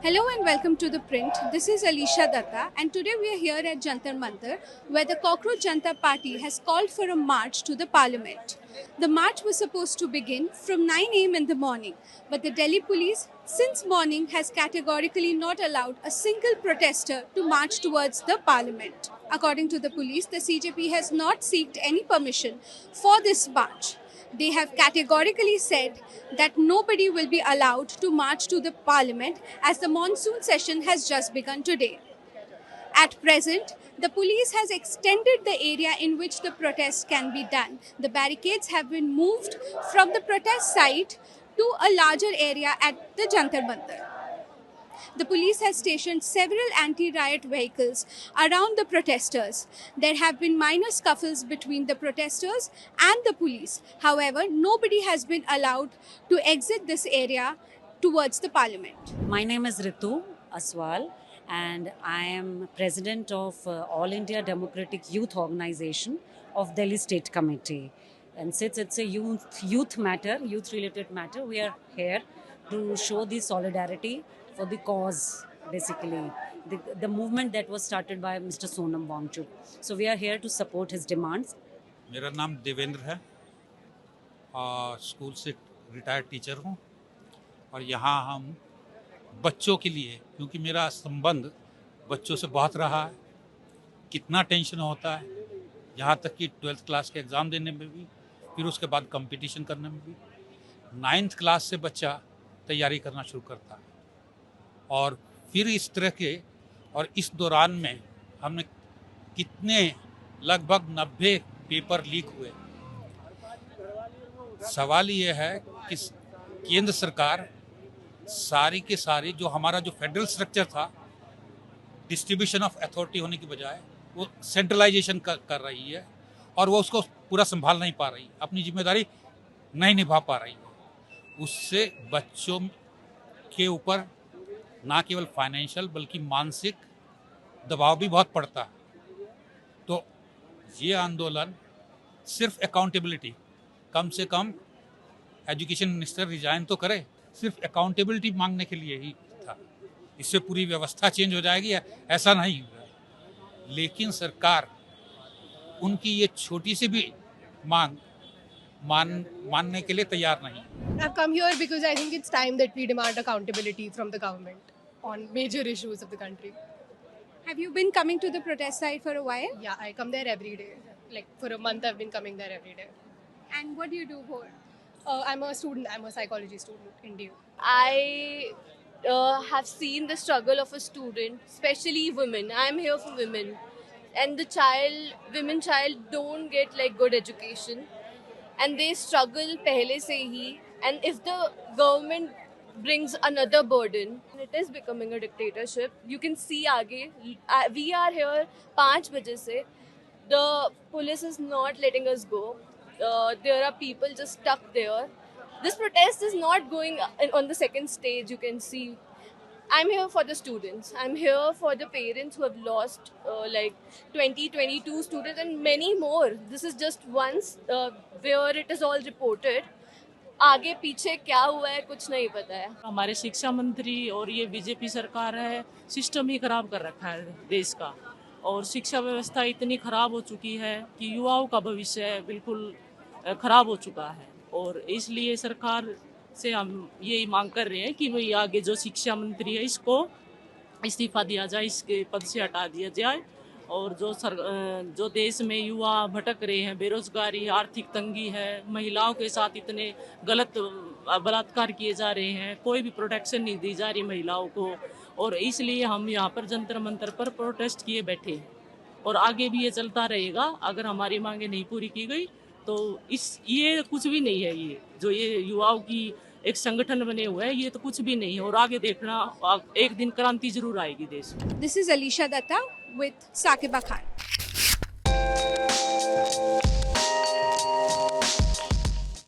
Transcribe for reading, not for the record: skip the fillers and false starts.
Hello and welcome to The Print. This is Alisha Datta and today we are here at Jantar Mantar where the Cockroach Janata Party has called for a march to the parliament. The march was supposed to begin from 9 a.m. in the morning, but the Delhi police since morning has categorically not allowed a single protester to march towards the parliament. According to the police, the CJP has not sought any permission for this march. They have categorically said that nobody will be allowed to march to the parliament as the monsoon session has just begun today. At present, the police has extended the area in which the protest can be done. The barricades have been moved from the protest site to a larger area at the Jantar Mantar. The police has stationed several anti-riot vehicles around the protesters. There have been minor scuffles between the protesters and the police. However, nobody has been allowed to exit this area towards the parliament. My name is Ritu Aswal and I am president of All India Democratic Youth Organization of Delhi State Committee. And since it's a youth related matter, we are here to show the solidarity for the cause, basically, the movement that was started by Mr. Sonam Wangchuk. So we are here to support his demands. मेरा नाम देवेंद्र है और school से retired teacher हूँ और यहाँ हम बच्चों के लिए, क्योंकि मेरा संबंध बच्चों से बहुत रहा है, कितना टेंशन होता है, यहाँ तक कि 12th क्लास के एग्ज़ाम देने में भी, फिर उसके बाद कंपटीशन करने में भी 9th क्लास से बच्चा तैयारी करना शुरू करता है और फिर इस तरह के और इस दौरान में हमने कितने लगभग 90 पेपर लीक हुए। सवाल ये है कि केंद्र सरकार सारी के सारी जो हमारा जो फेडरल स्ट्रक्चर था, डिस्ट्रीब्यूशन ऑफ अथॉरिटी होने की बजाय वो सेंट्रलाइजेशन कर रही है और वो उसको पूरा संभाल नहीं पा रही, अपनी जिम्मेदारी नहीं निभा पा रही है। उससे बच्चों के ऊपर ना केवल फाइनेंशियल बल्कि मानसिक दबाव भी बहुत पड़ता है। तो ये आंदोलन सिर्फ अकाउंटेबिलिटी, कम से कम एजुकेशन मिनिस्टर रिजाइन तो करे, सिर्फ अकाउंटेबिलिटी मांगने के लिए ही था। इससे पूरी व्यवस्था चेंज हो जाएगी ऐसा नहीं होगा। लेकिन सरकार उनकी ये छोटी सी भी मानने के लिए तैयार नहीं। I've come here because I think it's time that we demand accountability from the government on major issues of the country. Have you been coming to the protest site for a while? Yeah, I come there every day. Like for a month, I've been coming there every day. And what do you do for? I'm a student. I'm a psychology student in DU. I have seen the struggle of a student, especially women. I'm here for women, and the women child don't get like good education, and they struggle pehle se hi. And if the government brings another burden, it is becoming a dictatorship. You can see aage. We are here 5 baje se. The police is not letting us go. There are people just stuck there. This protest is not going on the second stage, you can see. I'm here for the students. I'm here for the parents who have lost like 22 students and many more. This is just once where it is all reported. आगे पीछे क्या हुआ है कुछ नहीं पता है। हमारे शिक्षा मंत्री और ये बीजेपी सरकार है, सिस्टम ही खराब कर रखा है देश का और शिक्षा व्यवस्था इतनी खराब हो चुकी है कि युवाओं का भविष्य बिल्कुल खराब हो चुका है और इसलिए सरकार से हम यही मांग कर रहे हैं कि भाई आगे जो शिक्षा मंत्री है इसको इस्तीफा दिया जाए, इसके पद से हटा दिया जाए और जो देश में युवा भटक रहे हैं, बेरोजगारी, आर्थिक तंगी है, महिलाओं के साथ इतने गलत बलात्कार किए जा रहे हैं, कोई भी प्रोटेक्शन नहीं दी जा रही महिलाओं को और इसलिए हम यहाँ पर जंतर मंतर पर प्रोटेस्ट किए बैठे हैं और आगे भी ये चलता रहेगा। अगर हमारी मांगे नहीं पूरी की गई तो ये कुछ भी नहीं है। ये युवाओं की एक संगठन बने हुए हैं, ये तो कुछ भी नहीं है और आगे देखना एक दिन क्रांति जरूर आएगी देश में। This is Alisha Datta with Sakiba Khan.